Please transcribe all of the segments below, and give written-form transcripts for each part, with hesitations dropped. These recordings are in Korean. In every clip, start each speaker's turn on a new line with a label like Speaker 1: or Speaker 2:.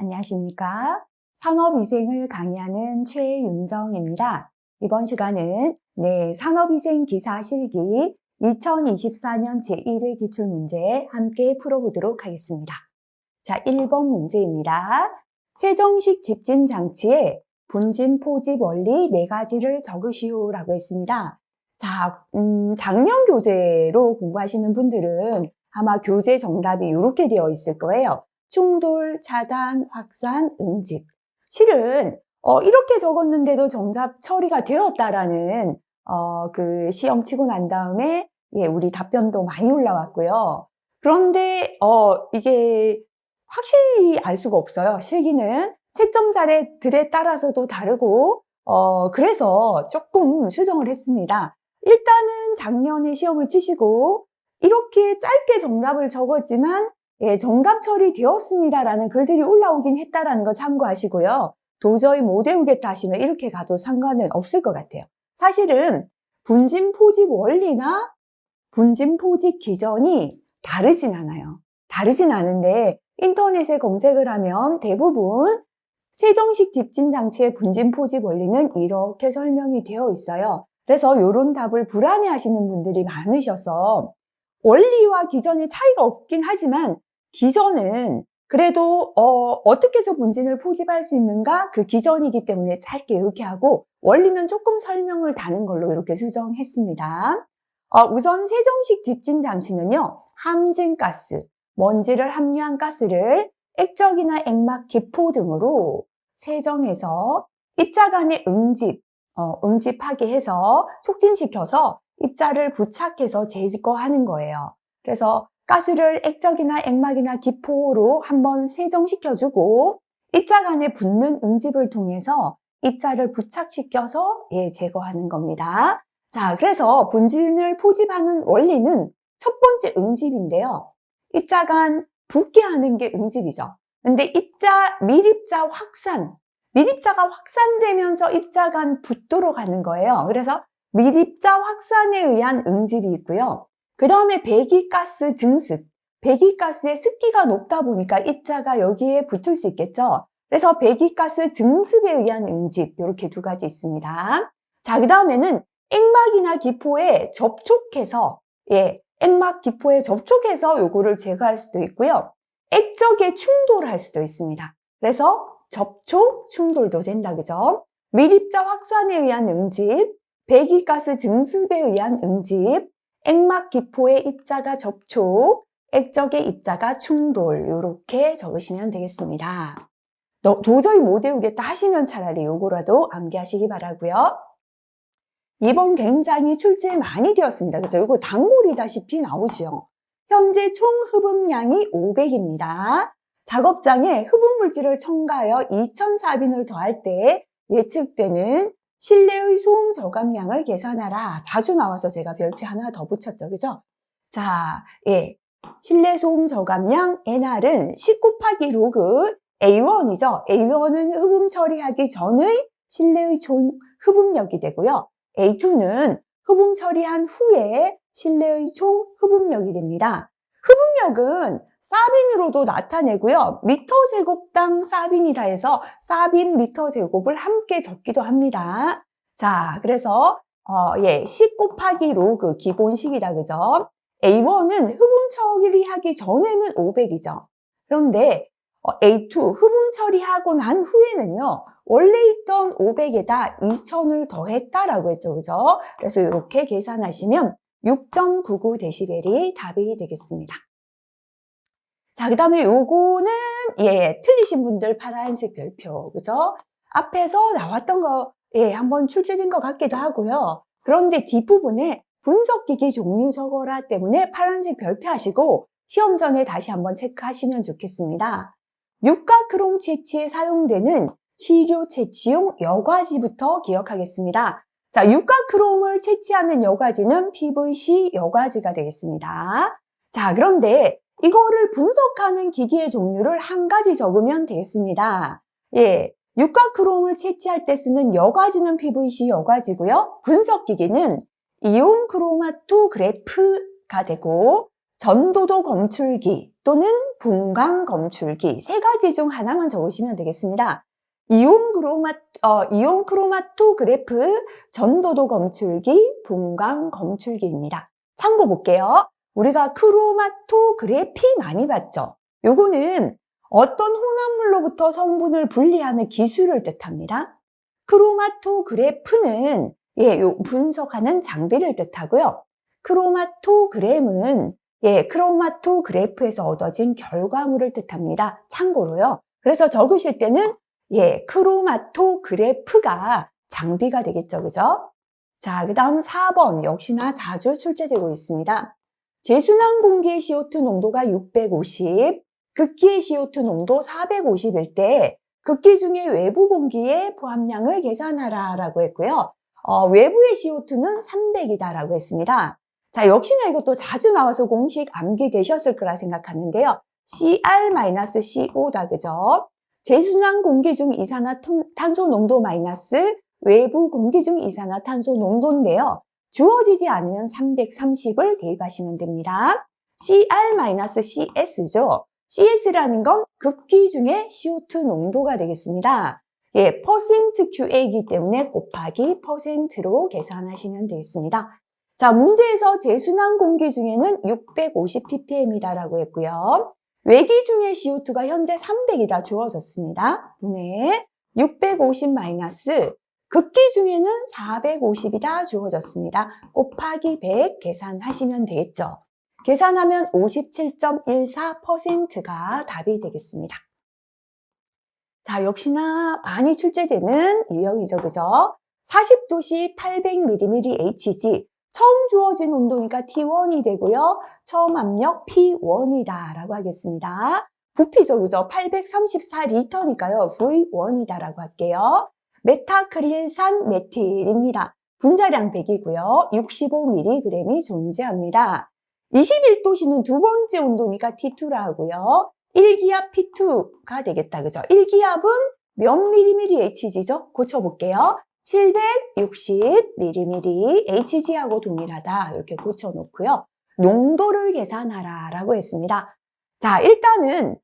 Speaker 1: 안녕하십니까? 산업위생을 강의하는 최윤정입니다. 이번 시간은 산업위생 기사 실기 2024년 제1회 기출문제 함께 풀어보도록 하겠습니다. 자, 1번 문제입니다. 세정식 집진 장치의 분진 포집 원리 4가지를 적으시오 라고 했습니다. 자, 작년 교재로 공부하시는 분들은 아마 교재 정답이 이렇게 되어 있을 거예요. 충돌, 차단, 확산, 응집. 실은 이렇게 적었는데도 정답 처리가 되었다라는 그 시험 치고 난 다음에 우리 답변도 많이 올라왔고요. 그런데 이게 확실히 알 수가 없어요. 실기는 채점자들에 따라서도 다르고 그래서 조금 수정을 했습니다. 일단은 작년에 시험을 치시고 이렇게 짧게 정답을 적었지만 정답 처리되었습니다라는 글들이 올라오긴 했다라는 거 참고하시고요. 도저히 못 외우겠다 하시면 이렇게 가도 상관은 없을 것 같아요. 사실은 분진 포집 원리나 분진 포집 기전이 다르진 않아요. 다르진 않은데 인터넷에 검색을 하면 대부분 세정식 집진 장치의 분진 포집 원리는 이렇게 설명이 되어 있어요. 그래서 이런 답을 불안해하시는 분들이 많으셔서 원리와 기전의 차이가 없긴 하지만 기전은 그래도 어떻게 해서 분진을 포집할 수 있는가 그 기전이기 때문에 짧게 이렇게 하고 원리는 조금 설명을 다는 걸로 이렇게 수정했습니다. 우선 세정식 집진 장치는요, 함진가스, 먼지를 함유한 가스를 액적이나 액막 기포 등으로 세정해서 입자 간의 응집하게 해서 촉진시켜서 입자를 부착해서 제거하는 거예요. 그래서 가스를 액적이나 액막이나 기포로 한번 세정시켜주고 입자 간에 붙는 응집을 통해서 입자를 부착시켜서 제거하는 겁니다. 자, 그래서 분진을 포집하는 원리는 첫 번째 응집인데요. 입자 간 붙게 하는 게 응집이죠. 근데 밀입자 확산, 밀입자가 확산되면서 입자 간 붙도록 하는 거예요. 그래서 밀입자 확산에 의한 응집이 있고요. 그 다음에 배기가스 증습, 배기가스의 습기가 높다 보니까 입자가 여기에 붙을 수 있겠죠. 그래서 배기가스 증습에 의한 응집, 이렇게 두 가지 있습니다. 자, 그 다음에는 액막이나 기포에 접촉해서, 액막 기포에 접촉해서 요거를 제거할 수도 있고요. 액적에 충돌할 수도 있습니다. 그래서 접촉, 충돌도 된다, 그죠? 밀입자 확산에 의한 응집, 배기가스 증습에 의한 응집, 액막 기포에 입자가 접촉, 액적의 입자가 충돌, 이렇게 적으시면 되겠습니다. 도저히 못 외우겠다 하시면 차라리 요거라도 암기하시기 바라고요. 이번 굉장히 출제 많이 되었습니다. 그죠? 이거 단골이다시피 나오죠. 현재 총 흡음량이 500입니다. 작업장에 흡음물질을 첨가하여 2000사빈을 더할 때 예측되는 실내의 소음 저감량을 계산하라. 자주 나와서 제가 별표 하나 더 붙였죠. 그죠? 자, 실내 소음 저감량 NR은 10 곱하기 로그 A1이죠. A1은 흡음 처리하기 전의 실내의 총 흡음력이 되고요. A2는 흡음 처리한 후에 실내의 총 흡음력이 됩니다. 흡음력은 사빈으로도 나타내고요. 미터 제곱당 사빈이다 해서 사빈 미터 제곱을 함께 적기도 합니다. 자, 그래서 10 곱하기 로그 기본식이다, 그죠? A1은 흡음 처리하기 전에는 500이죠. 그런데 A2 흡음 처리하고 난 후에는요, 원래 있던 500에다 2000을 더했다라고 했죠, 그죠? 그래서 이렇게 계산하시면 6.99dB이 답이 되겠습니다. 자, 그 다음에 요거는, 틀리신 분들 파란색 별표, 그죠? 앞에서 나왔던 거, 한번 출제된 것 같기도 하고요. 그런데 뒷부분에 분석기기 종류 적어라 때문에 파란색 별표 하시고, 시험 전에 다시 한번 체크하시면 좋겠습니다. 육가크롬 채취에 사용되는 시료 채취용 여과지부터 기억하겠습니다. 자, 육가크롬을 채취하는 여과지는 PVC 여과지가 되겠습니다. 자, 그런데 이거를 분석하는 기기의 종류를 한 가지 적으면 되겠습니다. 육가크롬을 채취할 때 쓰는 여과지는 PVC 여과지고요. 분석기기는 이온 크로마토그래프가 되고 전도도 검출기 또는 분광 검출기 세 가지 중 하나만 적으시면 되겠습니다. 이온 크로마토그래프, 전도도 검출기, 분광 검출기입니다. 참고 볼게요. 우리가 크로마토그래피 많이 봤죠? 요거는 어떤 혼합물로부터 성분을 분리하는 기술을 뜻합니다. 크로마토그래프는 분석하는 장비를 뜻하고요. 크로마토그램은 크로마토그래프에서 얻어진 결과물을 뜻합니다. 참고로요. 그래서 적으실 때는 크로마토그래프가 장비가 되겠죠. 그죠? 자, 그 다음 4번 역시나 자주 출제되고 있습니다. 제순환 공기의 CO2 농도가 650, 극기의 CO2 농도 450일 때 극기 중에 외부 공기의 포함량을 계산하라 라고 했고요. 외부의 CO2는 300이다 라고 했습니다. 자, 역시나 이것도 자주 나와서 공식 암기되셨을 거라 생각하는데요. Cr-CO 다 그죠? 제순환 공기 중 이산화탄소 농도 마이너스 외부 공기 중 이산화탄소 농도인데요. 주어지지 않으면 330을 대입하시면 됩니다. Cr-CS죠. CS라는 건 극기 중에 CO2 농도가 되겠습니다. 퍼센트 QA이기 때문에 곱하기 퍼센트로 계산하시면 되겠습니다. 자, 문제에서 제순환 공기 중에는 650ppm이다라고 했고요. 외기 중에 CO2가 현재 300이다 주어졌습니다. 분의 650 마이너스 극기 중에는 450이다 주어졌습니다. 곱하기 100 계산하시면 되겠죠. 계산하면 57.14%가 답이 되겠습니다. 자, 역시나 많이 출제되는 유형이죠. 그죠? 40도씨 800ml HG. 처음 주어진 온도니까 T1이 되고요. 처음 압력 P1이다 라고 하겠습니다. 부피죠. 그죠? 834리터니까요. V1이다 라고 할게요. 메타크릴산 메틸입니다. 분자량 100이고요. 65mg이 존재합니다. 21도씨는 두 번째 온도니까 T2라 하고요. 1기압 P2가 되겠다. 그죠? 1기압은 몇 mmHg죠? 고쳐볼게요. 760mmHg HG하고 동일하다. 이렇게 고쳐놓고요. 농도를 계산하라 라고 했습니다. 자, 일단은,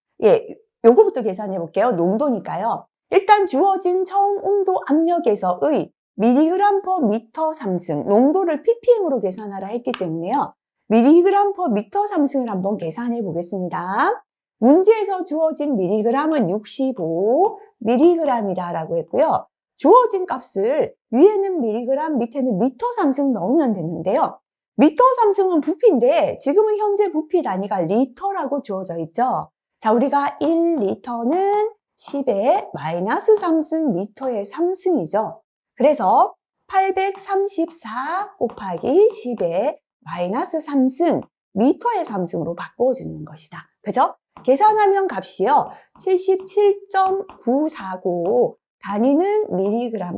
Speaker 1: 요거부터 계산해 볼게요. 농도니까요. 일단 주어진 처음 온도 압력에서의 mg per 미터 상승, 농도를 ppm으로 계산하라 했기 때문에요. mg per 미터 상승을 한번 계산해 보겠습니다. 문제에서 주어진 mg은 65mg이다 라고 했고요. 주어진 값을 위에는 mg, 밑에는 미터 상승 넣으면 되는데요. 미터 상승은 부피인데 지금은 현재 부피 단위가 리터라고 주어져 있죠. 자, 우리가 1리터는 10의 마이너스 3승 미터의 3승이죠. 그래서 834 곱하기 10의 마이너스 3승 미터의 3승으로 바꿔주는 것이다. 그죠? 계산하면 값이요. 77.949 단위는 mg per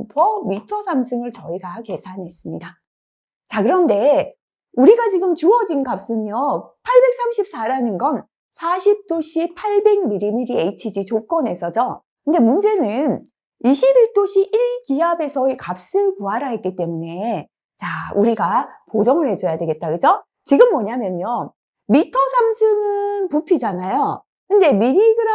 Speaker 1: 미터 3승을 저희가 계산했습니다. 자, 그런데 우리가 지금 주어진 값은요. 834라는 건 40도씨 800mlHg 조건에서죠. 근데 문제는 21도씨 1기압에서의 값을 구하라 했기 때문에 자, 우리가 보정을 해줘야 되겠다. 그죠? 지금 뭐냐면요. 미터 3승은 부피잖아요. 근데 mg per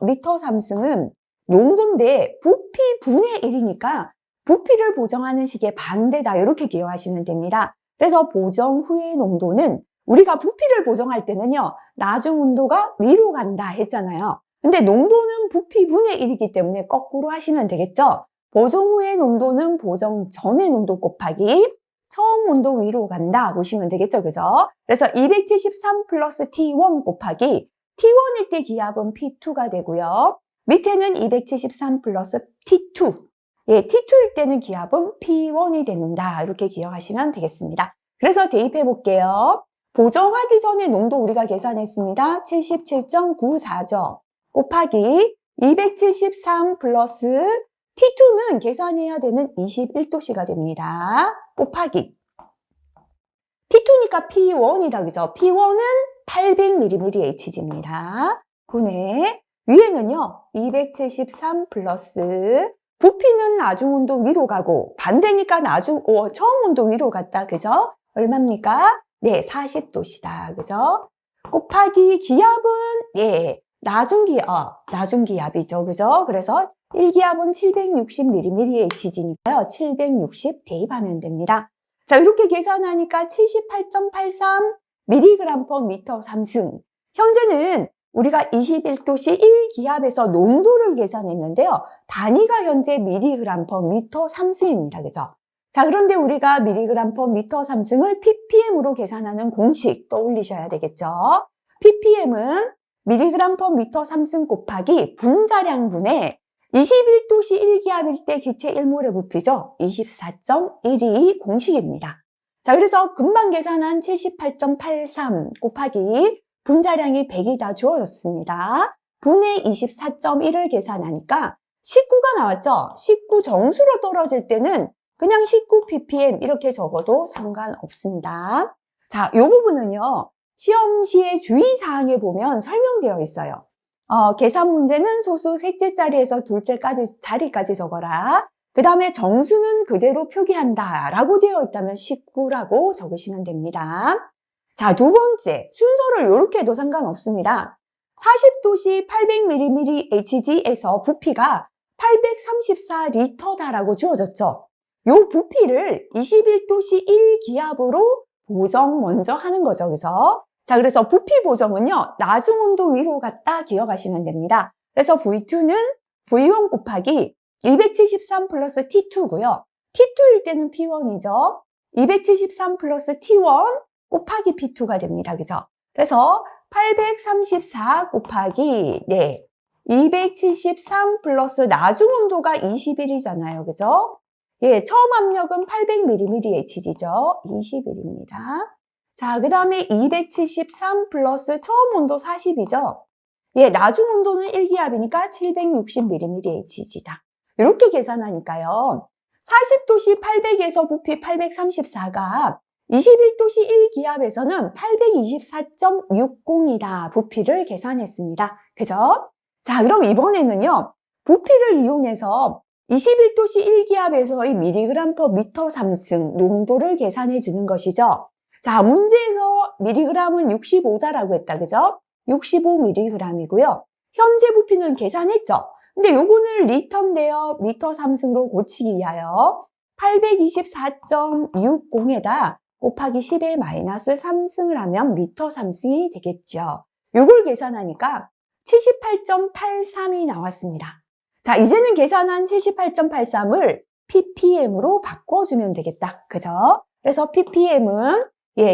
Speaker 1: 미터 3승은 농도인데 부피 분의 1이니까 부피를 보정하는 식의 반대다. 이렇게 기억하시면 됩니다. 그래서 보정 후의 농도는 우리가 부피를 보정할 때는요. 나중 온도가 위로 간다 했잖아요. 근데 농도는 부피 분의 1이기 때문에 거꾸로 하시면 되겠죠. 보정 후의 농도는 보정 전의 농도 곱하기 처음 온도 위로 간다 보시면 되겠죠. 그죠? 그래서 273 플러스 T1 곱하기 T1일 때 기압은 P2가 되고요. 밑에는 273 플러스 T2. T2일 때는 기압은 P1이 된다. 이렇게 기억하시면 되겠습니다. 그래서 대입해 볼게요. 보정하기 전에 농도 우리가 계산했습니다. 77.94죠. 곱하기 273 플러스 T2는 계산해야 되는 21도씨가 됩니다. 곱하기 T2니까 P1이다. 그죠? P1은 800mlHg입니다. 분의 위에는요. 273 플러스 부피는 나중 온도 위로 가고 반대니까 처음 온도 위로 갔다. 그죠? 얼마입니까? 네, 40도씨다. 그죠? 곱하기 기압은, 예, 나중기압이죠. 그죠? 그래서 1기압은 760mmHg니까요. 760 대입하면 됩니다. 자, 이렇게 계산하니까 78.83 mg/m3승. 현재는 우리가 21도씨 1기압에서 농도를 계산했는데요. 단위가 현재 mg/m3승입니다. 그죠? 자, 그런데 우리가 mg/m3승을 ppm으로 계산하는 공식 떠올리셔야 되겠죠? ppm은 mg/m3승 곱하기 분자량분의 21도씨 1기압일 때 기체 1몰의 부피죠. 24.1이 공식입니다. 자, 그래서 금방 계산한 78.83 곱하기 분자량이 100이 다 주어졌습니다. 분의 24.1을 계산하니까 19가 나왔죠? 19 정수로 떨어질 때는 그냥 19 ppm 이렇게 적어도 상관없습니다. 자, 이 부분은요. 시험 시의 주의사항에 보면 설명되어 있어요. 계산 문제는 소수 셋째 자리에서 둘째 자리까지 적어라. 그 다음에 정수는 그대로 표기한다 라고 되어 있다면 19라고 적으시면 됩니다. 자, 두 번째, 순서를 이렇게 해도 상관없습니다. 40도씨 800mmHg에서 부피가 834L다라고 주어졌죠. 요 부피를 21도씨 1기압으로 보정 먼저 하는 거죠. 그래서 자, 그래서 부피 보정은요, 나중온도 위로 갔다 기억하시면 됩니다. 그래서 V2는 V1 곱하기 273 플러스 T2고요. T2일 때는 P1이죠. 273 플러스 T1 곱하기 P2가 됩니다. 그죠? 그래서 834 곱하기, 273 플러스 나중온도가 21이잖아요. 그죠? 예, 처음 압력은 800mmHg죠. 21입니다. 자, 그 다음에 273 플러스 처음 온도 40이죠. 예, 나중 온도는 1기압이니까 760mmHg다. 이렇게 계산하니까요. 40도씨 800에서 부피 834가 21도씨 1기압에서는 824.60이다. 부피를 계산했습니다. 그죠? 자, 그럼 이번에는요. 부피를 이용해서 21도씨 1기압에서의 mg/m3승 농도를 계산해 주는 것이죠. 자, 문제에서 mg은 65다라고 했다. 그죠? 65mg이고요. 현재 부피는 계산했죠? 근데 요거는 리터인데요. 미터 3승으로 고치기 위하여 824.60에다 곱하기 10의 마이너스 3승을 하면 미터 3승이 되겠죠. 요걸 계산하니까 78.83이 나왔습니다. 자, 이제는 계산한 78.83을 ppm으로 바꿔주면 되겠다. 그죠? 그래서 ppm은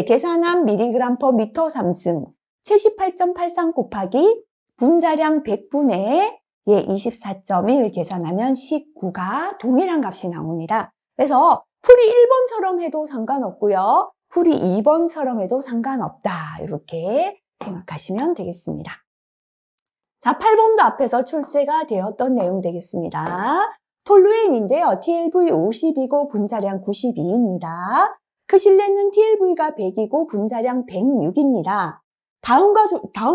Speaker 1: 계산한 mg/m 3승 78.83 곱하기 분자량 100분의 24.1 계산하면 19가 동일한 값이 나옵니다. 그래서 풀이 1번처럼 해도 상관없고요. 풀이 2번처럼 해도 상관없다. 이렇게 생각하시면 되겠습니다. 자, 8번도 앞에서 출제가 되었던 내용 되겠습니다. 톨루엔인데요. TLV 50이고 분자량 92입니다. 그 실내는 TLV가 100이고 분자량 106입니다. 다음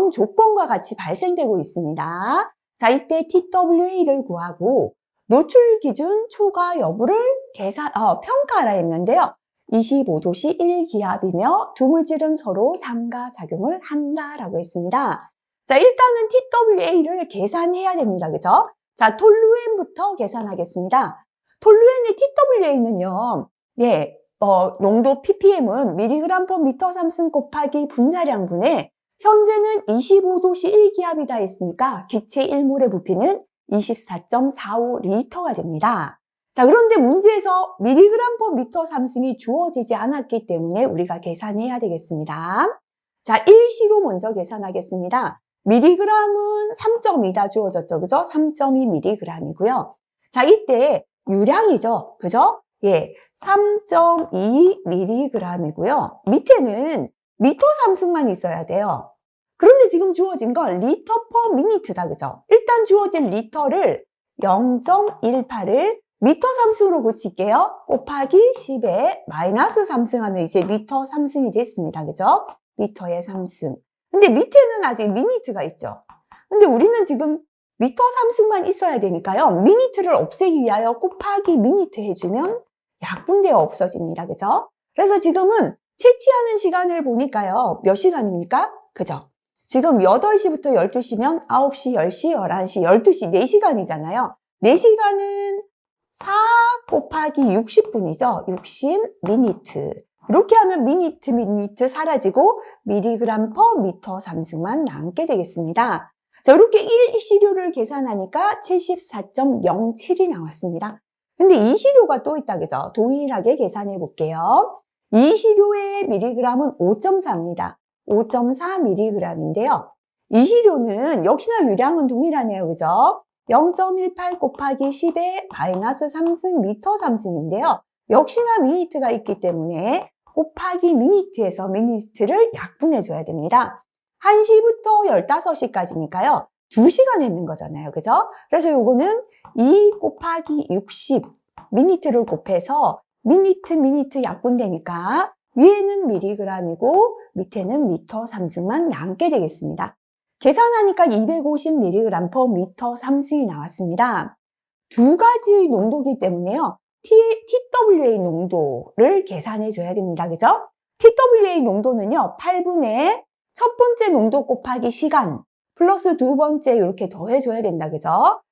Speaker 1: 조건과 같이 발생되고 있습니다. 자, 이때 TWA를 구하고 노출 기준 초과 여부를 평가하라 했는데요. 25도씨 1기압이며 두 물질은 서로 상가작용을 한다라고 했습니다. 자, 일단은 TWA를 계산해야 됩니다. 그죠? 자, 톨루엔부터 계산하겠습니다. 톨루엔의 TWA는요, 농도 ppm은 mg/m3승 곱하기 분자량분의 현재는 25도씨 1기압이다 했으니까 기체 1몰의 부피는 24.45L가 됩니다. 자, 그런데 문제에서 mg/m3승이 주어지지 않았기 때문에 우리가 계산해야 되겠습니다. 자, 일시로 먼저 계산하겠습니다. mg은 3.2다 주어졌죠. 그죠? 3.2mg이고요. 자, 이때 유량이죠. 그죠? 3.2mg이고요. 밑에는 미터 3승만 있어야 돼요. 그런데 지금 주어진 건 리터 퍼 미니트다. 그죠? 일단 주어진 리터를 0.18을 미터 3승으로 고칠게요. 곱하기 10에 마이너스 3승 하면 이제 미터 3승이 됐습니다. 그죠? 미터의 3승. 근데 밑에는 아직 미니트가 있죠. 근데 우리는 지금 미터 3승만 있어야 되니까요. 미니트를 없애기 위하여 곱하기 미니트 해주면 약분되어 없어집니다. 그죠? 그래서 지금은 채취하는 시간을 보니까요. 몇 시간입니까? 그죠? 지금 8시부터 12시면 9시, 10시, 11시, 12시 4시간이잖아요. 4시간은 4 곱하기 60분이죠. 60미니트. 이렇게 하면 미니트 사라지고 미리그램 퍼 미터 삼승만 남게 되겠습니다. 자, 이렇게 1시료를 계산하니까 74.07이 나왔습니다. 근데 2시료가 또 있다, 그죠? 동일하게 계산해 볼게요. 2시료의 미리그램은 5.4입니다. 5.4mg인데요. 이 시료는 역시나 유량은 동일하네요. 그죠? 0.18 곱하기 10의 마이너스 3승 미터 3승인데요. 역시나 미니트가 있기 때문에 곱하기 미니트에서 미니트를 약분해줘야 됩니다. 1시부터 15시까지니까요. 2시간 했는 거잖아요. 그죠? 그래서 요거는 2 곱하기 60 미니트를 곱해서 미니트 약분되니까 위에는 미리그램이고 밑에는 미터 3승만 남게 되겠습니다. 계산하니까 250mg per 미터 3승이 나왔습니다. 두 가지의 농도이기 때문에요. TWA 농도를 계산해 줘야 됩니다. 그죠? TWA 농도는요. 8분의 첫 번째 농도 곱하기 시간 플러스 두 번째 이렇게 더해줘야 된다. 그죠?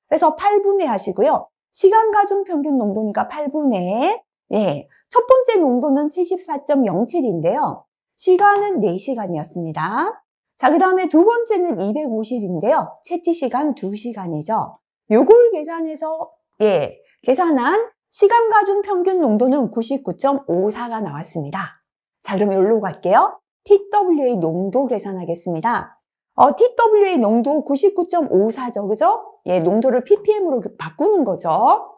Speaker 1: 그래서 8분의 하시고요. 시간 가중 평균 농도니까 8분의 예, 첫 번째 농도는 74.07인데요. 시간은 4시간이었습니다. 자, 그 다음에 두 번째는 250인데요. 채취 시간 2시간이죠. 요걸 계산해서 계산한 시간 가중 평균 농도는 99.54가 나왔습니다. 자, 그러면 여기로 갈게요. TWA 농도 계산하겠습니다. TWA 농도 99.54죠. 그죠? 예, 농도를 ppm으로 바꾸는 거죠.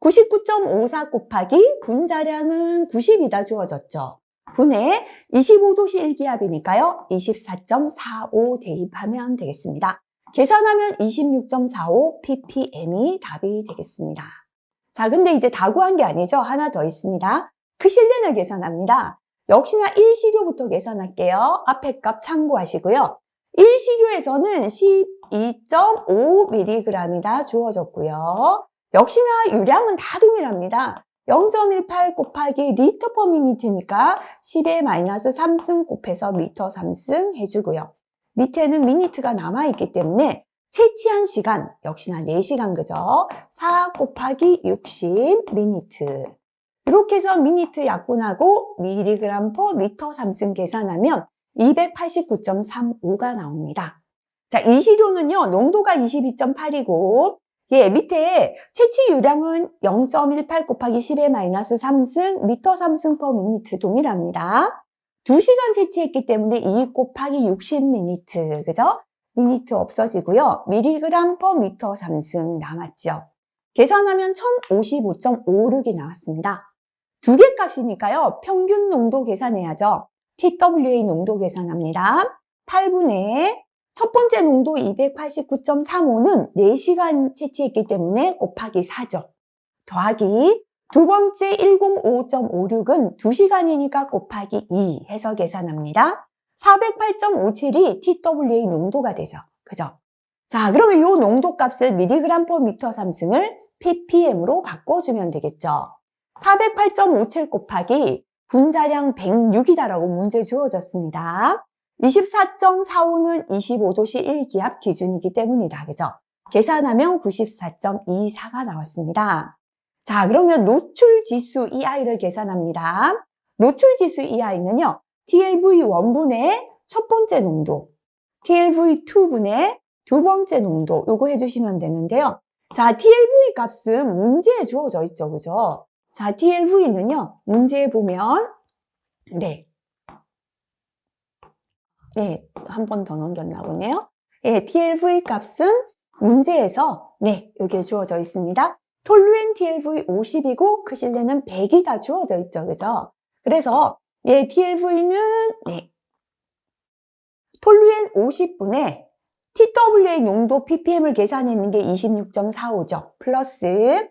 Speaker 1: 99.54 곱하기 분자량은 90이다 주어졌죠. 분해 25도씨 1기압이니까요. 24.45 대입하면 되겠습니다. 계산하면 26.45 ppm이 답이 되겠습니다. 자, 근데 이제 다 구한 게 아니죠. 하나 더 있습니다. 그 실내를 계산합니다. 역시나 1시료부터 계산할게요. 앞에 값 참고하시고요. 1시료에서는 12.5mg이다 주어졌고요. 역시나 유량은 다 동일합니다. 0.18 곱하기 리터 퍼 미니트니까 10의 마이너스 3승 곱해서 미터 3승 해주고요. 밑에는 미니트가 남아있기 때문에 채취한 시간 역시나 4시간 그죠? 4 곱하기 60 미니트. 이렇게 해서 미니트 약분하고 미리그램 퍼 미터 3승 계산하면 289.35가 나옵니다. 자, 이 시료는요, 농도가 22.8이고, 밑에 채취 유량은 0.18 곱하기 10의 마이너스 3승, 미터 3승 퍼 미니트 동일합니다. 2시간 채취했기 때문에 2 곱하기 60 미니트, 그죠? 미니트 없어지고요. 미리그램 퍼 미터 3승 남았죠. 계산하면 1055.56이 나왔습니다. 두 개 값이니까요. 평균 농도 계산해야죠. TWA 농도 계산합니다. 8분의 첫 번째 농도 289.35는 4시간 채취했기 때문에 곱하기 4죠. 더하기 두 번째 105.56은 2시간이니까 곱하기 2 해서 계산합니다. 408.57이 TWA 농도가 되죠. 그죠? 자, 그러면 이 농도 값을 미리그램 퍼 미터 3승을 ppm으로 바꿔주면 되겠죠. 408.57 곱하기 분자량 106이다라고 문제 주어졌습니다. 24.45는 25도씨 1기압 기준이기 때문이다. 그죠? 계산하면 94.24가 나왔습니다. 자, 그러면 노출 지수 EI를 계산합니다. 노출 지수 EI는요, TLV1분의 첫 번째 농도, TLV2분의 두 번째 농도, 요거 해주시면 되는데요. 자, TLV 값은 문제에 주어져 있죠. 그죠? 자, TLV는요, 문제에 보면, 한 번 더 넘겼나 보네요. TLV 값은 문제에서, 여기에 주어져 있습니다. 톨루엔 TLV 50이고, 그 실내는 100이 다 주어져 있죠. 그죠? 그래서, TLV는, 톨루엔 50분에 TWA 농도 ppm을 계산했는 게 26.45죠. 플러스,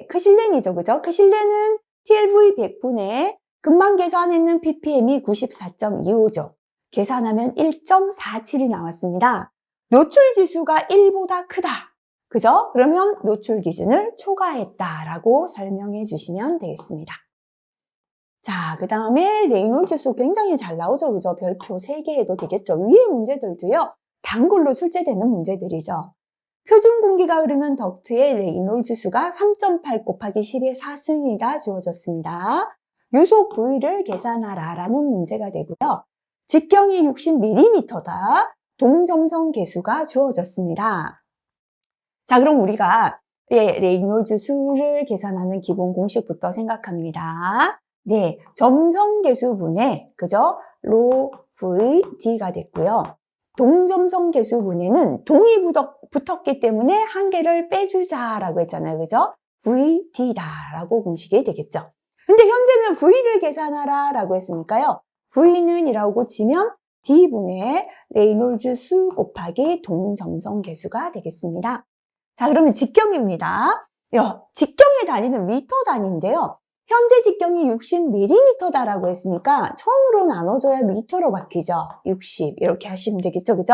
Speaker 1: 그 실내이죠. 그죠? 그 실내는 TLV 100분에 금방 계산했는 ppm이 94.25죠. 계산하면 1.47이 나왔습니다. 노출 지수가 1보다 크다. 그죠? 그러면 노출 기준을 초과했다라고 설명해 주시면 되겠습니다. 자, 그 다음에 레이놀즈 수 굉장히 잘 나오죠. 그죠? 별표 3개 해도 되겠죠. 위의 문제들도요. 단골로 출제되는 문제들이죠. 표준 공기가 흐르는 덕트의 레이놀즈 수가 3.8 곱하기 10의 4승이다 주어졌습니다. 유속 부위를 계산하라 라는 문제가 되고요. 직경이 60mm다. 동점성 계수가 주어졌습니다. 자, 그럼 우리가 레이놀즈 수를 계산하는 기본 공식부터 생각합니다. 네, 점성 계수분의 그죠? 로 V D가 됐고요. 동점성 계수분에는 동이 붙었기 때문에 한 개를 빼주자라고 했잖아요. 그죠? VD다라고 공식이 되겠죠. 근데 현재는 V를 계산하라 라고 했으니까요. V는 이라고 치면 D분의 레이놀즈 수 곱하기 동점성 계수가 되겠습니다. 자, 그러면 직경입니다. 직경의 단위는 미터 단위인데요. 현재 직경이 60mm다라고 했으니까 처음으로 나눠줘야 미터로 바뀌죠. 60 이렇게 하시면 되겠죠. 그죠?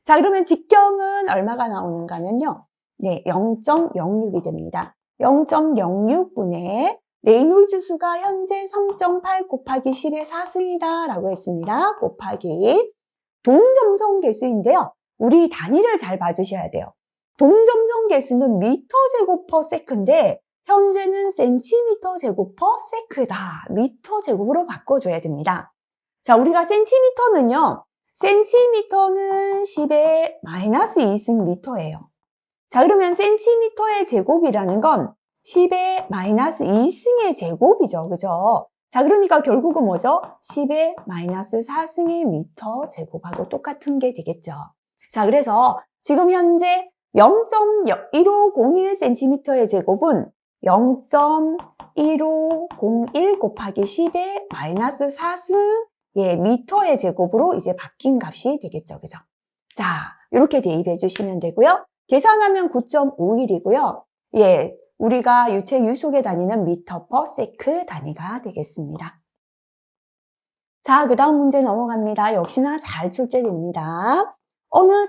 Speaker 1: 자, 그러면 직경은 얼마가 나오는가 하면요. 네, 0.06이 됩니다. 0.06분의 레이놀즈 수가 현재 3.8 곱하기 10의 4승이다 라고 했습니다. 곱하기 동점성 계수인데요. 우리 단위를 잘 봐주셔야 돼요. 동점성 계수는 미터 제곱 퍼 세크인데 현재는 센티미터 제곱 퍼 세크다. 미터 제곱으로 바꿔줘야 됩니다. 자, 우리가 센티미터는요. 센티미터는 10의 마이너스 2승 미터예요. 자, 그러면 센티미터의 제곱이라는 건 10의 마이너스 2승의 제곱이죠. 그죠? 자, 그러니까 결국은 뭐죠? 10의 마이너스 4승의 미터 제곱하고 똑같은 게 되겠죠. 자, 그래서 지금 현재 0.1501cm의 제곱은 0.1501 곱하기 10의 마이너스 4승 미터의 제곱으로 이제 바뀐 값이 되겠죠. 그죠? 자, 이렇게 대입해 주시면 되고요. 계산하면 9.51이고요. 우리가 유체 유속의 단위는 미터 퍼 세크 단위가 되겠습니다. 자, 그 다음 문제 넘어갑니다. 역시나 잘 출제됩니다. 어느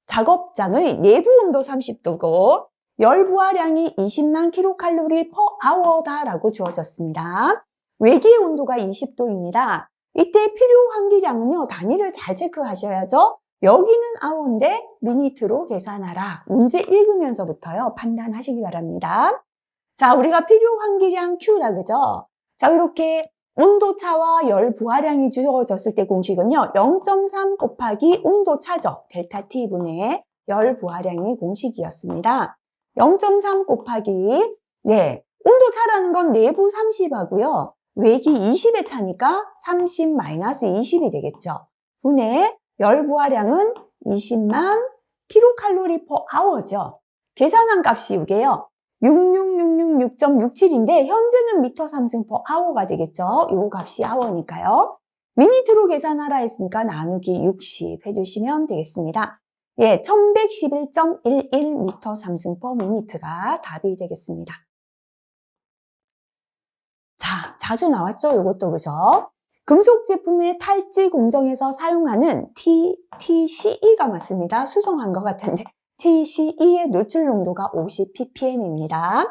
Speaker 1: 작업장의 내부 온도 30도고 열 부하량이 20만 킬로칼로리 퍼 아워다라고 주어졌습니다. 외기의 온도가 20도입니다. 이때 필요 환기량은요, 단위를 잘 체크하셔야죠. 여기는 아워인데 미니트로 계산하라. 문제 읽으면서부터요, 판단하시기 바랍니다. 자, 우리가 필요 환기량 Q다, 그죠? 자, 이렇게 온도차와 열 부하량이 주어졌을 때 공식은요, 0.3 곱하기 온도차죠. 델타 T분의 열 부하량이 공식이었습니다. 0.3 곱하기, 온도차라는 건 내부 30하고요. 외기 20의 차니까 30 마이너스 20이 되겠죠. 분의 열 부하량은 20만 킬로칼로리 퍼 아워죠. 계산한 값이 이게요. 66666.67인데 현재는 미터 3승 퍼 아워가 되겠죠. 이 값이 아워니까요. 미니트로 계산하라 했으니까 나누기 60 해주시면 되겠습니다. 1111.11 미터 3승 퍼 미니트가 답이 되겠습니다. 자, 자주 나왔죠? 이것도 그죠? 금속 제품의 탈지 공정에서 사용하는 TCE가 맞습니다. 수정한 것 같은데 TCE의 노출 농도가 50ppm입니다.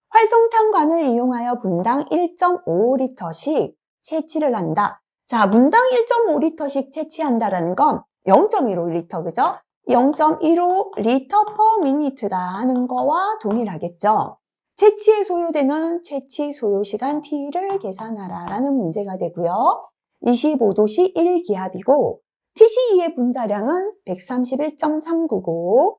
Speaker 1: 활성탄관을 이용하여 분당 1.5리터씩 채취를 한다. 자, 분당 1.5리터씩 채취한다라는 건 0.15리터, 그죠? 0.15리터 퍼 미니트다 하는 거와 동일하겠죠. 채취에 소요되는 채취 소요 시간 T를 계산하라 라는 문제가 되고요. 25도씨 1기압이고 TCE의 분자량은 131.399,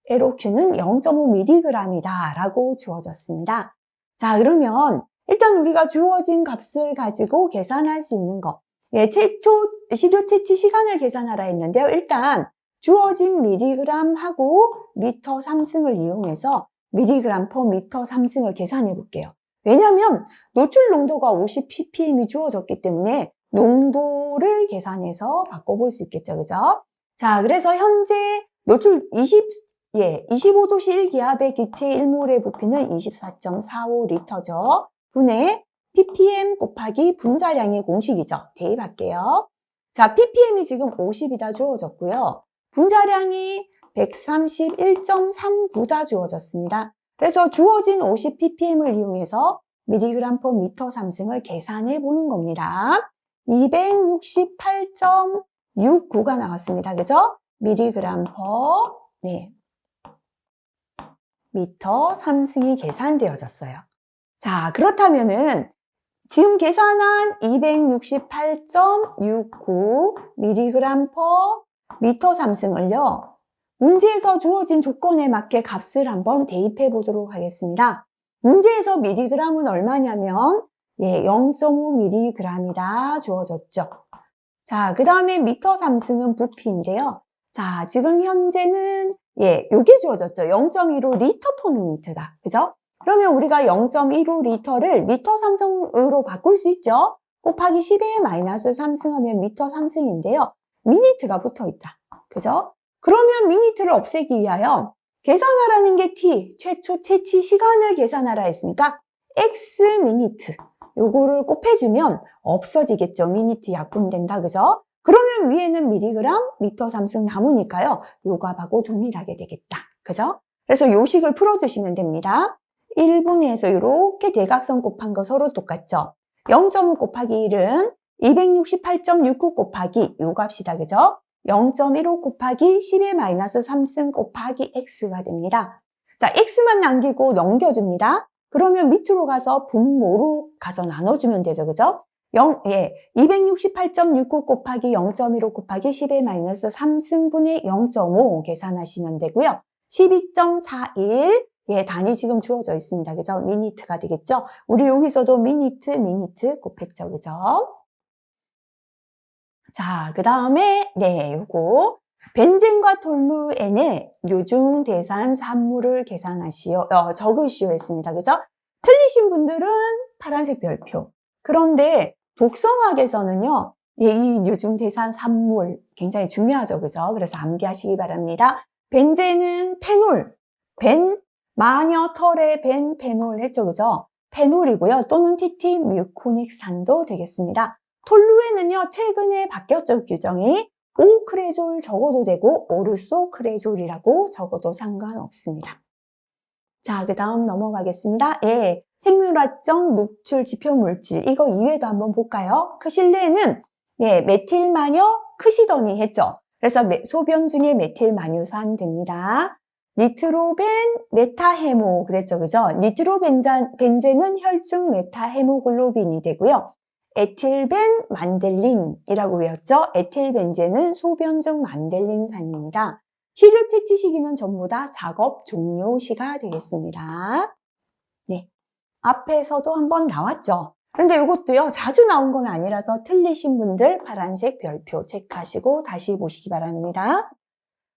Speaker 1: LOQ는 0.5mg이다 라고 주어졌습니다. 자, 그러면 일단 우리가 주어진 값을 가지고 계산할 수 있는 것, 시료 채취 시간을 계산하라 했는데요. 일단 주어진 미리그램하고 미터 3승을 이용해서 미리그램 퍼 미터 3승을 계산해 볼게요. 왜냐하면 노출 농도가 50ppm이 주어졌기 때문에 농도를 계산해서 바꿔볼 수 있겠죠. 그죠? 자, 그래서 현재 노출 25도씨 1기압의 기체 1몰의 부피는 24.45리터죠. 분의 ppm 곱하기 분자량의 공식이죠. 대입할게요. 자, ppm이 지금 50이다 주어졌고요. 분자량이 131.39다 주어졌습니다. 그래서 주어진 50ppm을 이용해서 mg/m 삼승을 계산해 보는 겁니다. 268.69가 나왔습니다. 그죠? mg/m 미터 삼승이 계산되어졌어요. 자, 그렇다면은 지금 계산한 268.69mg/m 삼승을요, 문제에서 주어진 조건에 맞게 값을 한번 대입해 보도록 하겠습니다. 문제에서 mg은 얼마냐면 0.5mg이다 주어졌죠. 자, 그 다음에 미터 삼승은 부피인데요. 자, 지금 현재는 요게 주어졌죠. 0.15 리터 퍼 미니트다. 그죠? 그러면 우리가 0.15 리터를 미터 삼승으로 바꿀 수 있죠. 곱하기 10의 마이너스 3승하면 미터 삼승인데요. 미니트가 붙어 있다. 그죠? 그러면 미니트를 없애기 위하여 계산하라는 게 t, 최초 채취 시간을 계산하라 했으니까 x 미니트 요거를 곱해주면 없어지겠죠. 미니트 약분된다. 그죠? 그러면 위에는 미리그램, 미터 삼승 남으니까요. 요 값하고 동일하게 되겠다. 그죠? 그래서 요 식을 풀어주시면 됩니다. 1분에서 이렇게 대각선 곱한 거 서로 똑같죠? 0.5 곱하기 1은 268.69 곱하기 요 값이다. 그죠? 0.15 곱하기 10의 마이너스 3승 곱하기 x가 됩니다. 자, x만 남기고 넘겨줍니다. 그러면 밑으로 가서 분모로 가서 나눠주면 되죠. 그죠? 268.69 곱하기 0.15 곱하기 10의 마이너스 3승분의 0.5 계산하시면 되고요. 12.41, 단위 지금 주어져 있습니다. 그죠? 미니트가 되겠죠? 우리 여기서도 미니트 곱했죠. 그죠? 자, 그 다음에, 요거. 벤젠과 톨루엔의 요중 대산 산물을 적으시오 했습니다. 그죠? 틀리신 분들은 파란색 별표. 그런데 독성학에서는요, 이 요중 대산 산물 굉장히 중요하죠. 그죠? 그래서 암기하시기 바랍니다. 벤젠은 페놀, 마녀 털의 페놀 했죠. 그죠? 페놀이고요. 또는 TT 뮤코닉산도 되겠습니다. 톨루엔은요, 최근에 바뀌었죠. 규정이. 오크레졸 적어도 되고 오르소크레졸이라고 적어도 상관없습니다. 자, 그 다음 넘어가겠습니다. 생물학적 노출 지표 물질 이거 이외에도 한번 볼까요? 그 실내에는 메틸마녀 크시더니 했죠. 그래서 소변 중에 메틸마뇨산 됩니다. 니트로벤 메타헤모 그랬죠. 그죠? 니트로벤젠은 혈중 메타헤모글로빈이 되고요. 에틸벤 만델린이라고 외웠죠. 에틸벤젠은 소변 중 만델린산입니다. 시료 채취 시기는 전부 다 작업 종료 시가 되겠습니다. 앞에서도 한번 나왔죠. 그런데 이것도요, 자주 나온 건 아니라서 틀리신 분들 파란색 별표 체크하시고 다시 보시기 바랍니다.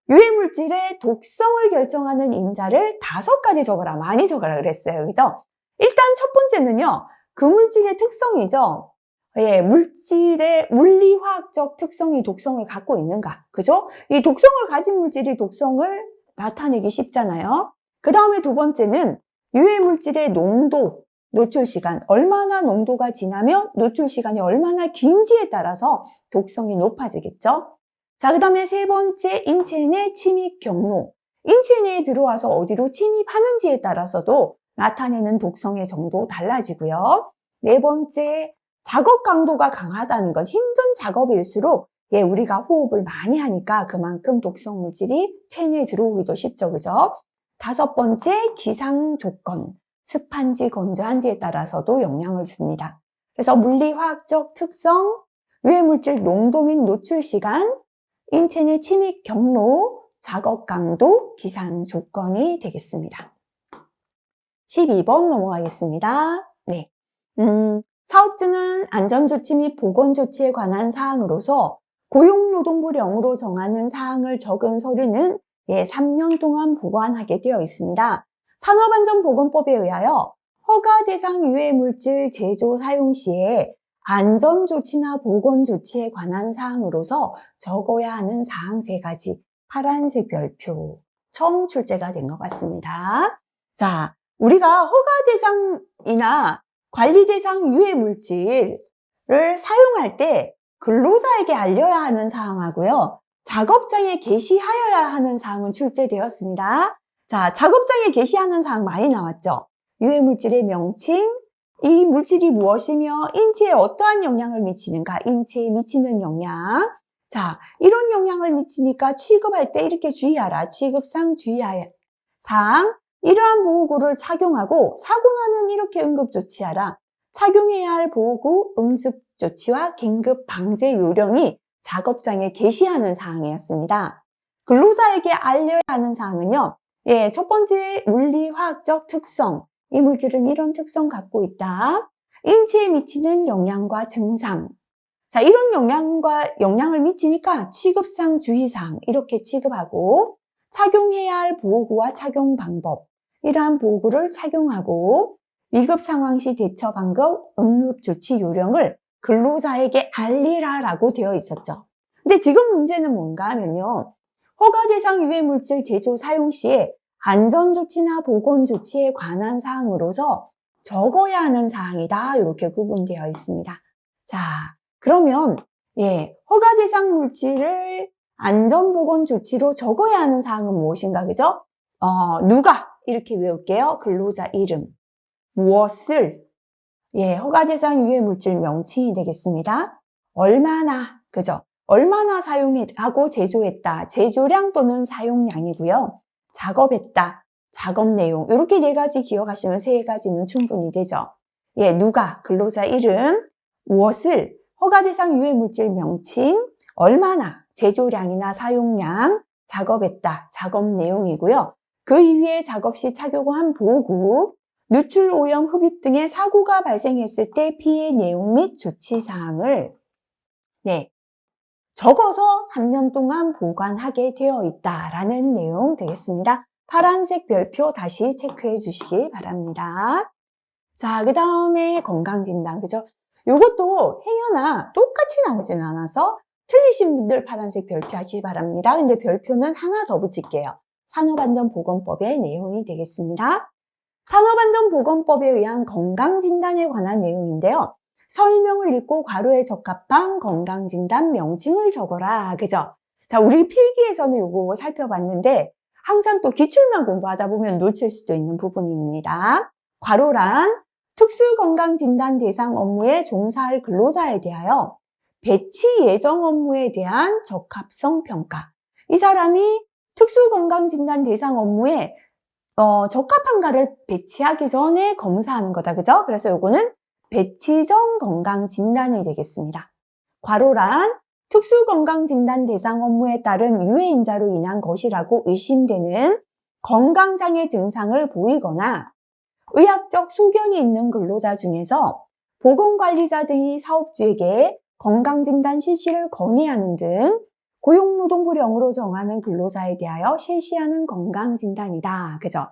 Speaker 1: 유해물질의 독성을 결정하는 인자를 5가지 적어라, 많이 적어라 그랬어요. 그죠? 일단 첫 번째는요, 그 물질의 특성이죠. 물질의 물리화학적 특성이 독성을 갖고 있는가. 그죠? 이 독성을 가진 물질이 독성을 나타내기 쉽잖아요. 그 다음에 두 번째는 유해물질의 농도, 노출 시간, 얼마나 농도가 지나면 노출 시간이 얼마나 긴지에 따라서 독성이 높아지겠죠. 자, 그 다음에 세 번째, 인체 내 침입 경로. 인체 내에 들어와서 어디로 침입하는지에 따라서도 나타내는 독성의 정도 달라지고요. 네 번째, 작업 강도가 강하다는 건 힘든 작업일수록 우리가 호흡을 많이 하니까 그만큼 독성 물질이 체내에 들어오기도 쉽죠. 그죠? 다섯 번째, 기상 조건. 습한지 건조한지에 따라서도 영향을 줍니다. 그래서 물리화학적 특성, 유해물질 농도 및 노출 시간, 인체 내 침입 경로, 작업 강도, 기상 조건이 되겠습니다. 12번 넘어가겠습니다. 사업주는 안전조치 및 보건조치에 관한 사항으로서 고용노동부령으로 정하는 사항을 적은 서류는 3년 동안 보관하게 되어 있습니다. 산업안전보건법에 의하여 허가 대상 유해물질 제조 사용 시에 안전조치나 보건조치에 관한 사항으로서 적어야 하는 사항 3가지, 파란색 별표, 처음 출제가 된 것 같습니다. 자, 우리가 허가 대상이나 관리 대상 유해물질을 사용할 때 근로자에게 알려야 하는 사항하고요. 작업장에 게시하여야 하는 사항은 출제되었습니다. 자, 작업장에 게시하는 사항 많이 나왔죠. 유해물질의 명칭, 이 물질이 무엇이며 인체에 어떠한 영향을 미치는가? 인체에 미치는 영향. 자, 이런 영향을 미치니까 취급할 때 이렇게 주의하라. 취급상 주의하라. 상, 이러한 보호구를 착용하고 사고 나면 이렇게 응급조치하라. 착용해야 할 보호구, 응급조치와 긴급 방제 요령이 작업장에 게시하는 사항이었습니다. 근로자에게 알려야 하는 사항은요. 첫 번째 물리화학적 특성. 이 물질은 이런 특성 갖고 있다. 인체에 미치는 영향과 증상. 자, 이런 영향을 미치니까 취급상 주의사항 이렇게 취급하고 착용해야 할 보호구와 착용 방법. 이러한 보호구를 착용하고 위급 상황 시 대처 방법, 응급조치 요령을 근로자에게 알리라라고 되어 있었죠. 근데 지금 문제는 뭔가 하면요. 허가 대상 유해 물질 제조 사용 시에 안전조치나 보건조치에 관한 사항으로서 적어야 하는 사항이다. 이렇게 구분되어 있습니다. 자, 그러면 허가 대상 물질을 안전보건조치로 적어야 하는 사항은 무엇인가, 그죠? 누가 이렇게 외울게요. 근로자 이름, 무엇을, 허가 대상 유해 물질 명칭이 되겠습니다. 얼마나, 그죠? 얼마나 사용하고 제조했다. 제조량 또는 사용량이고요. 작업했다. 작업 내용. 이렇게 4가지 기억하시면 3가지는 충분히 되죠. 누가, 근로자 이름, 무엇을, 허가 대상 유해 물질 명칭, 얼마나, 제조량이나 사용량, 작업했다. 작업 내용이고요. 그 이후에 작업 시 착용한 보호구, 누출, 오염, 흡입 등의 사고가 발생했을 때 피해 내용 및 조치 사항을 적어서 3년 동안 보관하게 되어 있다라는 내용 되겠습니다. 파란색 별표 다시 체크해 주시기 바랍니다. 자, 그 다음에 건강진단, 그죠? 요것도 행여나 똑같이 나오지는 않아서 틀리신 분들 파란색 별표 하시기 바랍니다. 근데 별표는 하나 더 붙일게요. 산업안전보건법의 내용이 되겠습니다. 산업안전보건법에 의한 건강진단에 관한 내용인데요. 설명을 읽고 괄호에 적합한 건강진단 명칭을 적어라. 그죠? 자, 우리 필기에서는 요거 살펴봤는데 항상 또 기출만 공부하다 보면 놓칠 수도 있는 부분입니다. 괄호란 특수건강진단 대상 업무에 종사할 근로자에 대하여 배치 예정 업무에 대한 적합성 평가. 이 사람이 특수건강진단 대상 업무에 적합한가를 배치하기 전에 검사하는 거다. 그죠? 그래서 요거는 배치 전 건강진단이 되겠습니다. 괄호란 특수건강진단 대상 업무에 따른 유해인자로 인한 것이라고 의심되는 건강장애 증상을 보이거나 의학적 소견이 있는 근로자 중에서 보건관리자 등이 사업주에게 건강진단 실시를 건의하는 등 고용노동부령으로 정하는 근로자에 대하여 실시하는 건강진단이다. 그죠?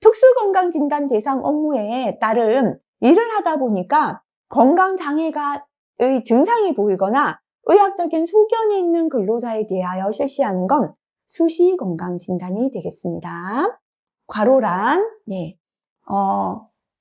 Speaker 1: 특수건강진단 대상 업무에 따른 일을 하다 보니까 건강장애의 증상이 보이거나 의학적인 소견이 있는 근로자에 대하여 실시하는 건 수시건강진단이 되겠습니다. 괄호란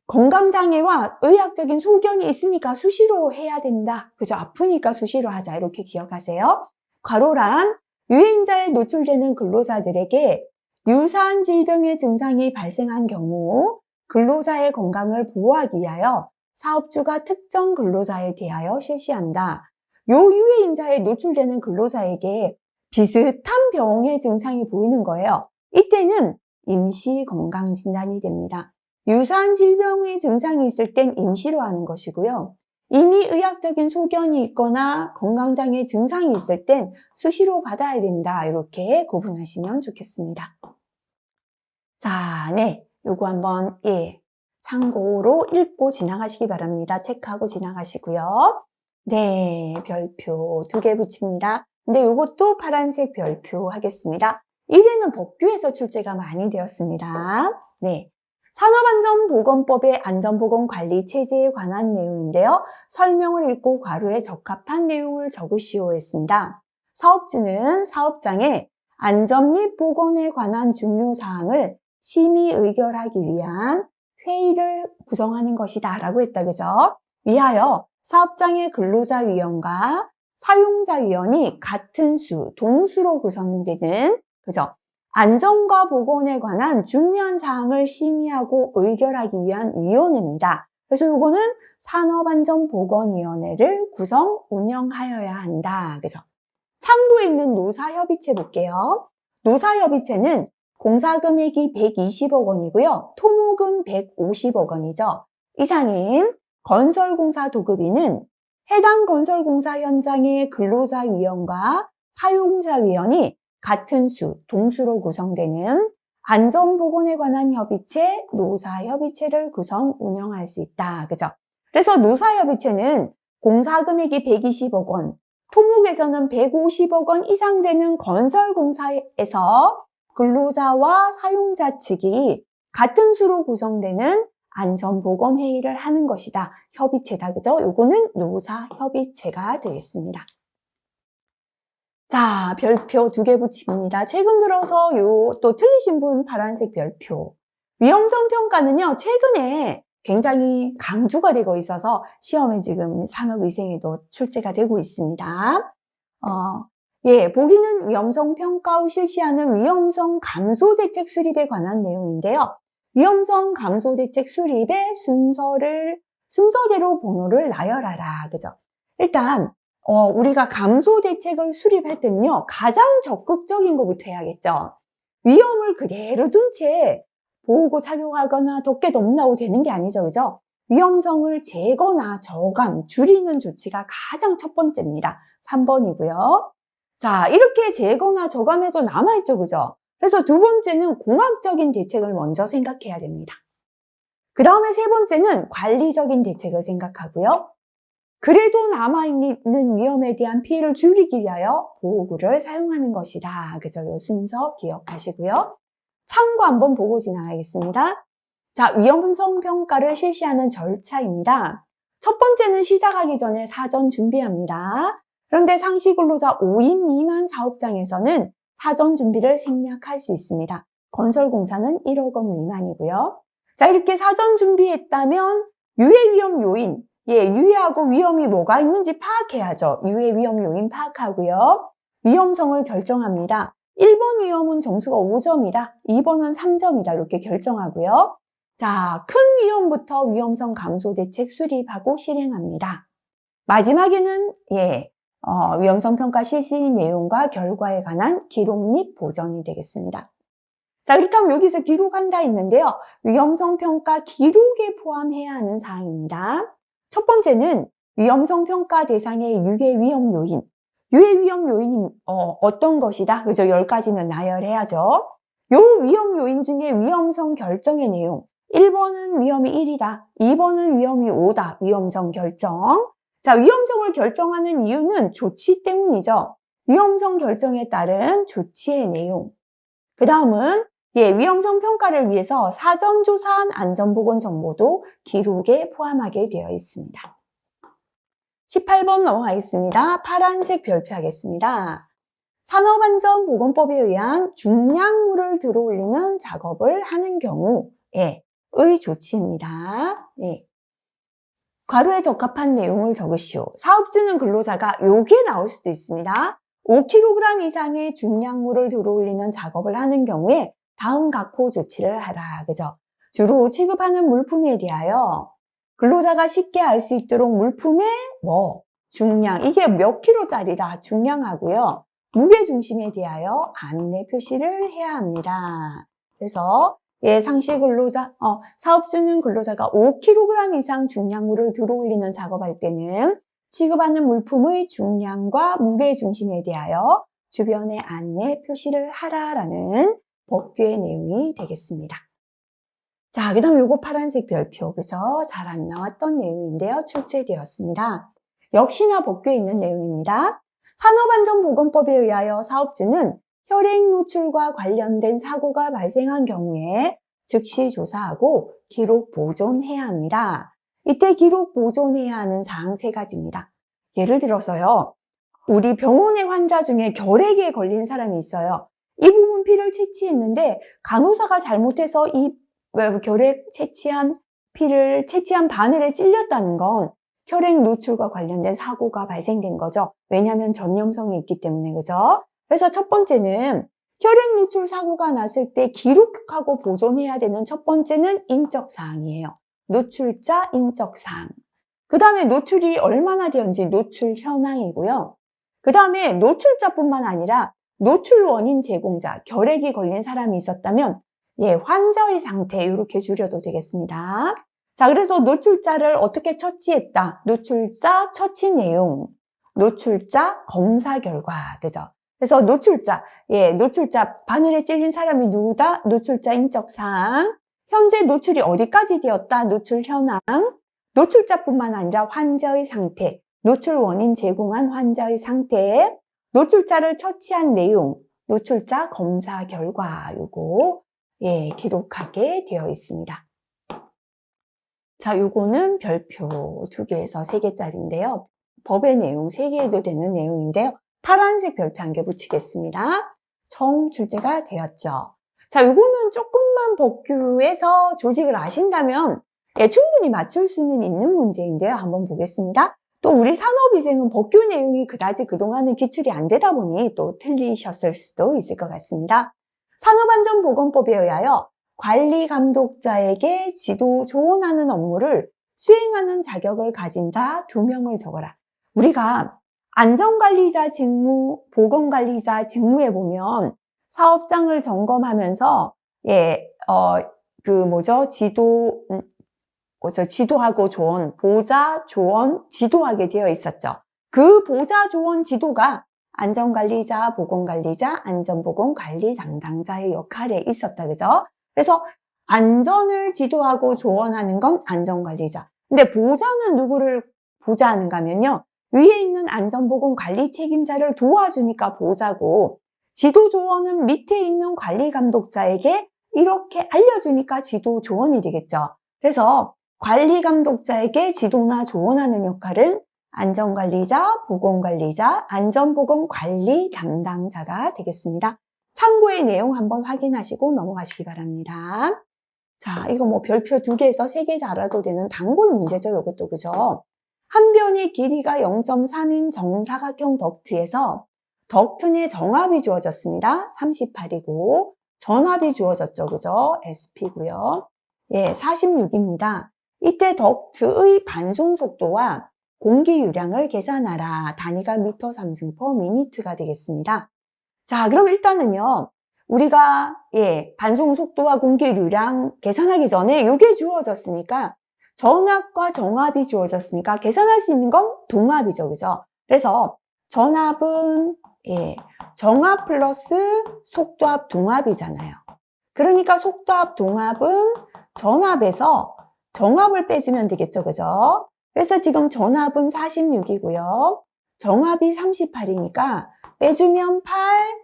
Speaker 1: 건강장애와 의학적인 소견이 있으니까 수시로 해야 된다. 그죠? 아프니까 수시로 하자. 이렇게 기억하세요. 괄호란 유해인자에 노출되는 근로자들에게 유사한 질병의 증상이 발생한 경우 근로자의 건강을 보호하기 위하여 사업주가 특정 근로자에 대하여 실시한다. 요 유해인자에 노출되는 근로자에게 비슷한 병의 증상이 보이는 거예요. 이때는 임시 건강진단이 됩니다. 유사한 질병의 증상이 있을 땐 임시로 하는 것이고요. 이미 의학적인 소견이 있거나 건강장애 증상이 있을 땐 수시로 받아야 된다. 이렇게 구분하시면 좋겠습니다. 자, 요거 한번 참고로 읽고 지나가시기 바랍니다. 체크하고 지나가시고요. 별표 2개 붙입니다. 근데 요것도 파란색 별표 하겠습니다. 1회는 법규에서 출제가 많이 되었습니다. 산업안전보건법의 안전보건관리 체제에 관한 내용인데요. 설명을 읽고 괄호에 적합한 내용을 적으시오 했습니다. 사업주는 사업장에 안전 및 보건에 관한 중요 사항을 심의 의결하기 위한 회의를 구성하는 것이다 라고 했다. 그죠? 위하여 사업장의 근로자위원과 사용자위원이 같은 수, 동수로 구성되는, 그죠? 안전과 보건에 관한 중요한 사항을 심의하고 의결하기 위한 위원회입니다. 그래서 요거는 산업안전보건위원회를 구성 운영하여야 한다. 그죠? 참고에 있는 노사협의체 볼게요. 노사협의체는 공사금액이 120억 원이고요. 토목은 150억 원이죠. 이상인 건설공사 도급위는 해당 건설공사 현장의 근로자위원과 사용자위원이 같은 수, 동수로 구성되는 안전보건에 관한 협의체, 노사협의체를 구성 운영할 수 있다. 그죠? 그래서 노사협의체는 공사금액이 120억 원, 토목에서는 150억 원 이상 되는 건설공사에서 근로자와 사용자 측이 같은 수로 구성되는 안전보건회의를 하는 것이다. 협의체다. 그죠? 요거는 노사협의체가 되겠습니다. 자, 별표 2개 붙입니다. 최근 들어서 또 틀리신 분 파란색 별표. 위험성 평가는요, 최근에 굉장히 강조가 되고 있어서 시험에 지금 산업위생에도 출제가 되고 있습니다. 보기는 위험성 평가 후 실시하는 위험성 감소 대책 수립에 관한 내용인데요. 위험성 감소 대책 수립의 순서대로 번호를 나열하라. 그죠? 일단, 우리가 감소 대책을 수립할 때는요, 가장 적극적인 것부터 해야겠죠. 위험을 그대로 둔 채 보호구 착용하거나 덮개 넘나고 되는 게 아니죠. 그죠? 위험성을 제거나 저감, 줄이는 조치가 가장 첫 번째입니다. 3번이고요. 자, 이렇게 제거나 저감해도 남아있죠. 그죠? 그래서 두 번째는 공학적인 대책을 먼저 생각해야 됩니다. 그 다음에 세 번째는 관리적인 대책을 생각하고요. 그래도 남아있는 위험에 대한 피해를 줄이기 위하여 보호구를 사용하는 것이다. 그죠? 요 순서 기억하시고요. 참고 한번 보고 지나가겠습니다. 자, 위험성 평가를 실시하는 절차입니다. 첫 번째는 시작하기 전에 사전 준비합니다. 그런데 상시 근로자 5인 미만 사업장에서는 사전 준비를 생략할 수 있습니다. 건설공사는 1억 원 미만이고요. 자, 이렇게 사전 준비했다면 유해 위험 요인, 유해하고 위험이 뭐가 있는지 파악해야죠. 유해 위험 요인 파악하고요. 위험성을 결정합니다. 1번 위험은 점수가 5점이다. 2번은 3점이다. 이렇게 결정하고요. 자, 큰 위험부터 위험성 감소 대책 수립하고 실행합니다. 마지막에는 위험성 평가 실시 내용과 결과에 관한 기록 및 보전이 되겠습니다. 자, 그렇다면 여기서 기록한다 했는데요. 위험성 평가 기록에 포함해야 하는 사항입니다. 첫 번째는 위험성 평가 대상의 유해 위험 요인. 유해 위험 요인이 어떤 것이다? 그죠? 10가지면 나열해야죠. 요 위험 요인 중에 위험성 결정의 내용. 1번은 위험이 1이다. 2번은 위험이 5다. 위험성 결정. 자, 위험성을 결정하는 이유는 조치 때문이죠. 위험성 결정에 따른 조치의 내용. 그 다음은 위험성 평가를 위해서 사전 조사한 안전보건 정보도 기록에 포함하게 되어 있습니다. 18번 넘어가겠습니다. 파란색 별표하겠습니다. 산업안전보건법에 의한 중량물을 들어올리는 작업을 하는 경우의 조치입니다. 괄호에 적합한 내용을 적으시오. 사업주는 근로자가 요게 나올 수도 있습니다. 5kg 이상의 중량물을 들어올리는 작업을 하는 경우에 다음 각호 조치를 하라. 그죠? 주로 취급하는 물품에 대하여 근로자가 쉽게 알 수 있도록 물품의 중량, 이게 몇 킬로짜리다 중량하고요. 무게 중심에 대하여 안내 표시를 해야 합니다. 그래서 상시 근로자, 사업주는 근로자가 5kg 이상 중량물을 들어올리는 작업할 때는 취급하는 물품의 중량과 무게 중심에 대하여 주변에 안내 표시를 하라라는 법규의 내용이 되겠습니다. 자, 그 다음 요거 파란색 별표, 그죠? 잘 안 나왔던 내용인데요. 출제되었습니다. 역시나 법규에 있는 내용입니다. 산업안전보건법에 의하여 사업주는 혈액 노출과 관련된 사고가 발생한 경우에 즉시 조사하고 기록 보존해야 합니다. 이때 기록 보존해야 하는 사항 3가지입니다. 예를 들어서요, 우리 병원의 환자 중에 결핵에 걸린 사람이 있어요. 이 부분 피를 채취했는데 간호사가 잘못해서 이 결핵 채취한 피를 채취한 바늘에 찔렸다는 건 혈액 노출과 관련된 사고가 발생된 거죠. 왜냐하면 전염성이 있기 때문에, 그죠? 그래서 첫 번째는 혈액 노출 사고가 났을 때 기록하고 보존해야 되는 첫 번째는 인적 사항이에요. 노출자 인적사항. 그 다음에 노출이 얼마나 되었는지 노출 현황이고요. 그 다음에 노출자뿐만 아니라 노출 원인 제공자, 결핵이 걸린 사람이 있었다면 환자의 상태 이렇게 줄여도 되겠습니다. 자, 그래서 노출자를 어떻게 처치했다. 노출자 처치 내용, 노출자 검사 결과, 그죠? 그래서 노출자, 노출자 바늘에 찔린 사람이 누구다? 노출자 인적사항. 현재 노출이 어디까지 되었다? 노출 현황. 노출자뿐만 아니라 환자의 상태, 노출 원인 제공한 환자의 상태, 노출자를 처치한 내용, 노출자 검사 결과 요거 기록하게 되어 있습니다. 자, 요거는 별표 2개에서 3개짜리인데요. 법의 내용 3개에도 되는 내용인데요. 파란색 별표 1개 붙이겠습니다. 처음 출제가 되었죠. 자, 요거는 조금만 복규해서 조직을 아신다면 충분히 맞출 수는 있는 문제인데요. 한번 보겠습니다. 또 우리 산업위생은 복규 내용이 그다지 그동안은 기출이 안 되다 보니 또 틀리셨을 수도 있을 것 같습니다. 산업안전보건법에 의하여 관리 감독자에게 지도 조언하는 업무를 수행하는 자격을 가진다 2명을 적어라. 우리가 안전관리자 직무, 보건관리자 직무에 보면 사업장을 점검하면서 지도하고 조언, 보자, 조언, 지도하게 되어 있었죠. 그 보자, 조언, 지도가 안전관리자, 보건관리자, 안전보건관리 담당자의 역할에 있었다, 그죠? 그래서 안전을 지도하고 조언하는 건 안전관리자. 근데 보자는 누구를 보자하는가 하면요. 위에 있는 안전보건관리 책임자를 도와주니까 보자고, 지도 조언은 밑에 있는 관리 감독자에게 이렇게 알려주니까 지도 조언이 되겠죠. 그래서 관리 감독자에게 지도나 조언하는 역할은 안전관리자, 보건관리자, 안전보건관리 담당자가 되겠습니다. 참고의 내용 한번 확인하시고 넘어가시기 바랍니다. 자, 이거 뭐 별표 2개에서 3개 달아도 되는 단골 문제죠, 이것도, 그죠? 한 변의 길이가 0.3인 정사각형 덕트에서 덕트 내 정압이 주어졌습니다. 38이고, 전압이 주어졌죠, 그죠? SP고요. 46입니다. 이때 덕트의 반송 속도와 공기 유량을 계산하라. 단위가 미터 3승 퍼 미니트가 되겠습니다. 자, 그럼 일단은요, 우리가 반송 속도와 공기 유량 계산하기 전에 이게 주어졌으니까 전압과 정압이 주어졌으니까 계산할 수 있는 건 동압이죠, 그죠? 그래서 전압은 정압 플러스 속도압 동압이잖아요. 그러니까 속도압 동압은 전압에서 정압을 빼주면 되겠죠, 그죠? 그래서 지금 전압은 46이고요. 정압이 38이니까 빼주면 8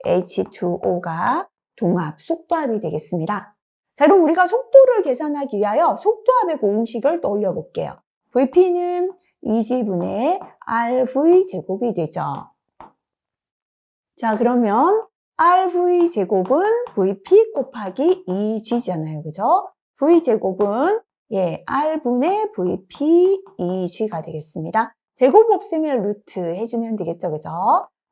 Speaker 1: mmHg2O가 동압, 속도압이 되겠습니다. 자, 그럼 우리가 속도를 계산하기 위하여 속도압의 공식을 떠올려 볼게요. VP는 2G분의 RV 제곱이 되죠. 자, 그러면 RV 제곱은 VP 곱하기 2G잖아요, 그죠? V 제곱은 R분의 VP 2G가 되겠습니다. 제곱 없으면 루트 해주면 되겠죠, 그죠?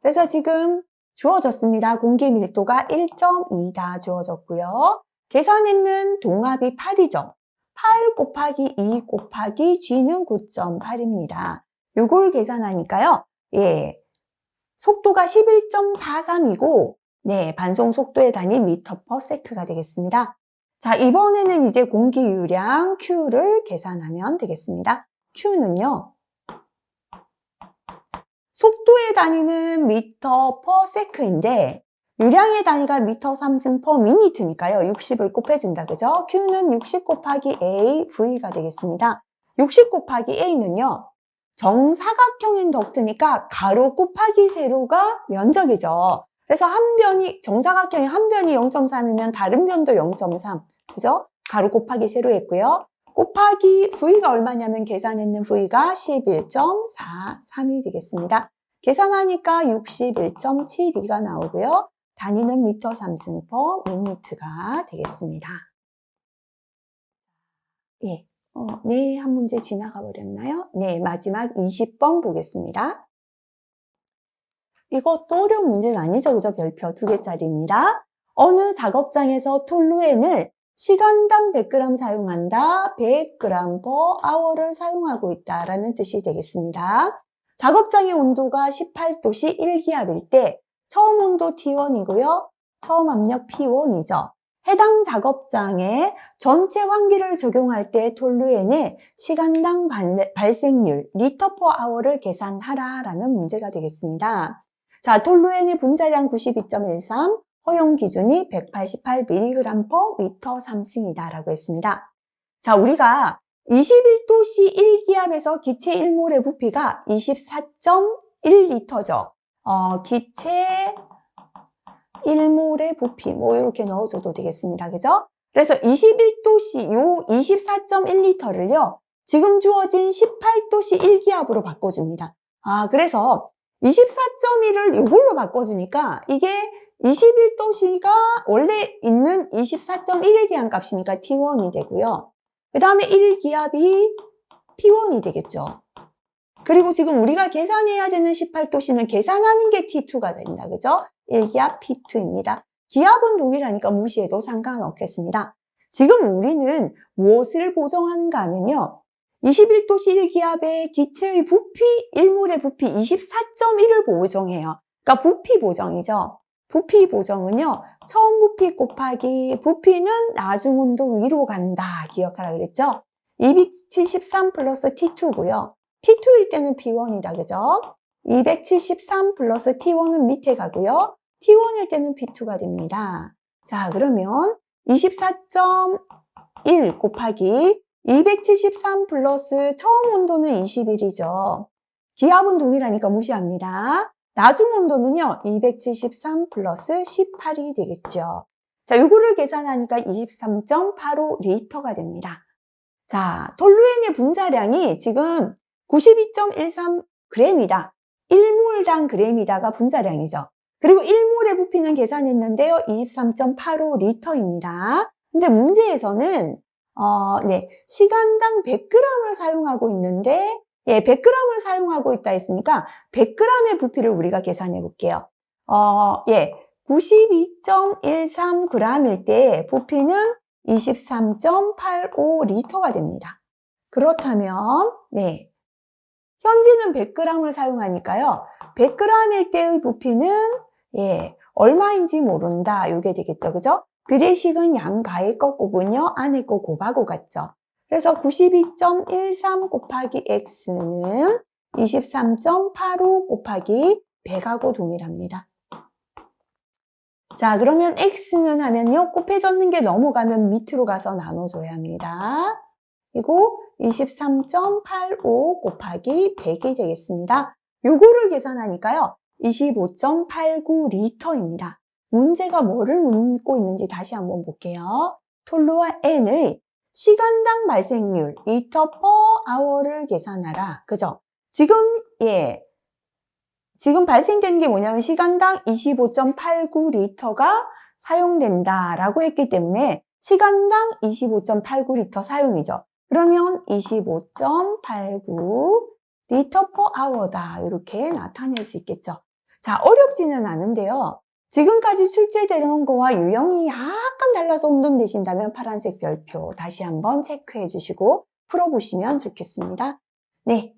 Speaker 1: 그래서 지금 주어졌습니다. 공기 밀도가 1.2다 주어졌고요. 계산했는 동압이 8이죠. 8 곱하기 2 곱하기 G는 9.8입니다. 요걸 계산하니까요. 속도가 11.43이고 반송 속도의 단위 미터 퍼 세크가 되겠습니다. 자, 이번에는 이제 공기 유량 Q를 계산하면 되겠습니다. Q는요. 속도의 단위는 미터 퍼 세크인데 유량의 단위가 미터 3승 퍼 미니트니까요. 60을 곱해준다, 그죠? Q는 60 곱하기 A, V가 되겠습니다. 60 곱하기 A는요. 정사각형인 덕트니까 가로 곱하기 세로가 면적이죠. 그래서 한 변이, 정사각형의 한 변이 0.3이면 다른 변도 0.3. 그죠? 가로 곱하기 세로 했고요. 곱하기 V가 얼마냐면 계산했는 V가 11.43이 되겠습니다. 계산하니까 61.72가 나오고요. 단위는 미터 3승 퍼 미니트가 되겠습니다. 네, 한 문제 지나가 버렸나요? 네, 마지막 20번 보겠습니다. 이것도 어려운 문제는 아니죠, 그죠? 별표 2개짜리입니다. 어느 작업장에서 톨루엔을 시간당 100g 사용한다. 100g per hour를 사용하고 있다라는 뜻이 되겠습니다. 작업장의 온도가 18도씨 1기압일 때 처음 온도 T1이고요. 처음 압력 P1이죠. 해당 작업장에 전체 환기를 적용할 때 톨루엔의 시간당 발생률 리터 퍼 아워를 계산하라라는 문제가 되겠습니다. 자, 톨루엔의 분자량 92.13, 허용 기준이 188mg per 리터 3승이다라고 했습니다. 자, 우리가 21도씨 1기압에서 기체 1몰의 부피가 24.1리터죠. 기체 1몰의 부피, 뭐 이렇게 넣어줘도 되겠습니다. 그죠? 그래서 21도씨 요 24.1리터를요, 지금 주어진 18도씨 1기압으로 바꿔줍니다. 그래서 24.1을 이걸로 바꿔주니까 이게 21도씨가 원래 있는 24.1에 대한 값이니까 T1이 되고요. 그 다음에 1기압이 P1이 되겠죠. 그리고 지금 우리가 계산해야 되는 18도씨는 계산하는 게 T2가 된다. 그죠? 1기압 P2입니다. 기압은 동일하니까 무시해도 상관없겠습니다. 지금 우리는 무엇을 보정하는가 하면요. 21도씨 1기압의 기체의 부피, 1몰의 부피 24.1을 보정해요. 그러니까 부피 보정이죠. 부피 보정은요. 처음 부피 곱하기 부피는 나중 온도 위로 간다. 기억하라 그랬죠? 273 플러스 T2고요. T2일 때는 P1이다. 그죠? 273 플러스 T1은 밑에 가고요. T1일 때는 P2가 됩니다. 자, 그러면 24.1 곱하기 273 플러스 처음 온도는 21이죠. 기압은 동일하니까 무시합니다. 나중 온도는요, 273 플러스 18이 되겠죠. 자, 요거를 계산하니까 23.85리터가 됩니다. 자, 톨루엔의 분자량이 지금 92.13g이다. 1몰당 g이다가 분자량이죠. 그리고 1몰의 부피는 계산했는데요. 23.85리터입니다. 근데 문제에서는 시간당 100g을 사용하고 있는데 100g을 사용하고 있다 했으니까 100g의 부피를 우리가 계산해 볼게요. 92.13g일 때 부피는 23.85리터가 됩니다. 그렇다면 현재는 100g을 사용하니까요. 100g일 때의 부피는 얼마인지 모른다. 이게 되겠죠. 그죠? 비례식은 양가의 것 곱은요. 안의 것 곱하고 같죠. 그래서 92.13 곱하기 x는 23.85 곱하기 100하고 동일합니다. 자, 그러면 x는 하면요. 곱해졌는 게 넘어가면 밑으로 가서 나눠줘야 합니다. 그리고 23.85 곱하기 100이 되겠습니다. 요거를 계산하니까요. 25.89리터입니다. 문제가 뭐를 묻고 있는지 다시 한번 볼게요. 톨루와 N의 시간당 발생률 리터 퍼 아워를 계산하라. 그죠? 지금 발생되는 게 뭐냐면 시간당 25.89리터가 사용된다라고 했기 때문에 시간당 25.89리터 사용이죠. 그러면 25.89 리터 퍼 아워다. 이렇게 나타낼 수 있겠죠. 자, 어렵지는 않은데요. 지금까지 출제되는 거와 유형이 약간 달라서 혼돈되신다면 파란색 별표 다시 한번 체크해 주시고 풀어보시면 좋겠습니다. 네.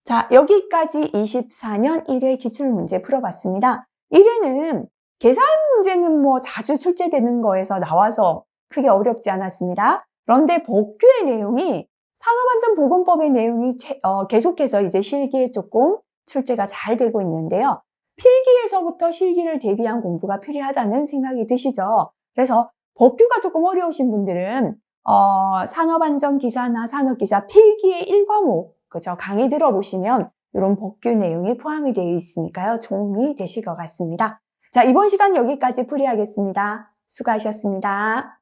Speaker 1: 자, 여기까지 24년 1회 기출문제 풀어봤습니다. 1회는 계산 문제는 뭐 자주 출제되는 거에서 나와서 크게 어렵지 않았습니다. 그런데 법규의 내용이 산업안전보건법의 내용이 계속해서 이제 실기에 조금 출제가 잘 되고 있는데요. 필기에서부터 실기를 대비한 공부가 필요하다는 생각이 드시죠? 그래서 법규가 조금 어려우신 분들은 산업안전기사나 산업기사 필기의 1과목 그죠? 강의 들어보시면 이런 법규 내용이 포함이 되어 있으니까요. 도움이 되실 것 같습니다. 자, 이번 시간 여기까지 풀이하겠습니다. 수고하셨습니다.